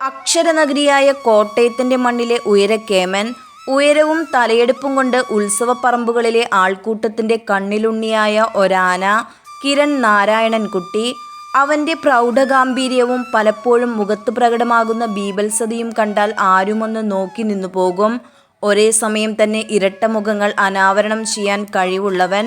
അക്ഷരനഗരിയായ കോട്ടയത്തിൻ്റെ മണ്ണിലെ ഉയരക്കേമൻ, ഉയരവും തലയെടുപ്പും കൊണ്ട് ഉത്സവപ്പറമ്പുകളിലെ ആൾക്കൂട്ടത്തിൻ്റെ കണ്ണിലുണ്ണിയായ ഒരാന, കിരൺ നാരായണൻകുട്ടി. അവൻ്റെ പ്രൗഢഗാംഭീര്യവും പലപ്പോഴും മുഖത്ത് പ്രകടമാകുന്ന ബീഭത്സതയും കണ്ടാൽ ആരുമൊന്ന് നോക്കി നിന്നു പോകും. ഒരേ സമയം തന്നെ ഇരട്ട മുഖങ്ങൾ അനാവരണം ചെയ്യാൻ കഴിവുള്ളവൻ.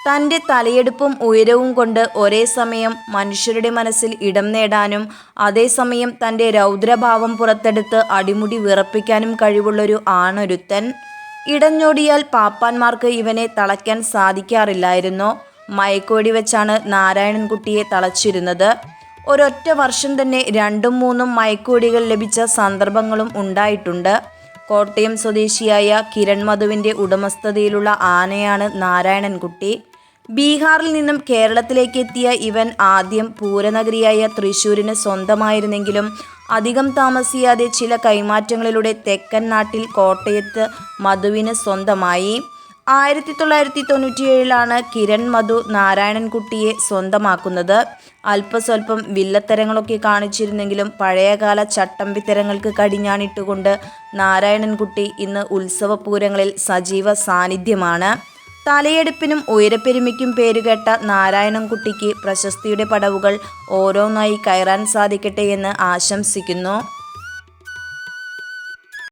തൻ്റെ തലയെടുപ്പും ഉയരവും കൊണ്ട് ഒരേ സമയം മനുഷ്യരുടെ മനസ്സിൽ ഇടം നേടാനും അതേസമയം തൻ്റെ രൗദ്രഭാവം പുറത്തെടുത്ത് അടിമുടി വിറപ്പിക്കാനും കഴിവുള്ളൊരു ആണൊരുത്തൻ. ഇടഞ്ഞോടിയാൽ പാപ്പാന്മാർക്ക് ഇവനെ തളയ്ക്കാൻ സാധിക്കാറില്ലായിരുന്നു. മയക്കുവെടി വെച്ചാണ് നാരായണൻകുട്ടിയെ തളച്ചിരുന്നത്. ഒരൊറ്റ വർഷം തന്നെ 2ഉം 3ഉം മയക്കുവെടികൾ ലഭിച്ച സന്ദർഭങ്ങളും ഉണ്ടായിട്ടുണ്ട്. കോട്ടയം സ്വദേശിയായ കിരൺ മധുവിൻ്റെ ഉടമസ്ഥതയിലുള്ള ആനയാണ് നാരായണൻകുട്ടി. ബീഹാറിൽ നിന്നും കേരളത്തിലേക്ക് എത്തിയ ഇവൻ ആദ്യം പൂരനഗരിയായ തൃശ്ശൂരിന് സ്വന്തമായിരുന്നെങ്കിലും അധികം താമസിയാതെ ചില കൈമാറ്റങ്ങളിലൂടെ തെക്കൻ നാട്ടിൽ കോട്ടയത്ത് മധുവിന് സ്വന്തമായി. 1997 കിരൺ മധു നാരായണൻകുട്ടിയെ സ്വന്തമാക്കുന്നത്. അല്പസ്വല്പം വില്ലത്തരങ്ങളൊക്കെ കാണിച്ചിരുന്നെങ്കിലും പഴയകാല ചട്ടമ്പിത്തരങ്ങൾക്ക് കടിഞ്ഞാണിട്ടുകൊണ്ട് നാരായണൻകുട്ടി ഇന്ന് ഉത്സവപൂരങ്ങളിൽ സജീവ സാന്നിധ്യമാണ്. തലയെടുപ്പിനും ഉയരപ്പെരുമയ്ക്കും പേരുകേട്ട നാരായണൻകുട്ടിക്ക് പ്രശസ്തിയുടെ പടവുകൾ ഓരോന്നായി കയറാൻ സാധിക്കട്ടെ എന്ന് ആശംസിക്കുന്നു.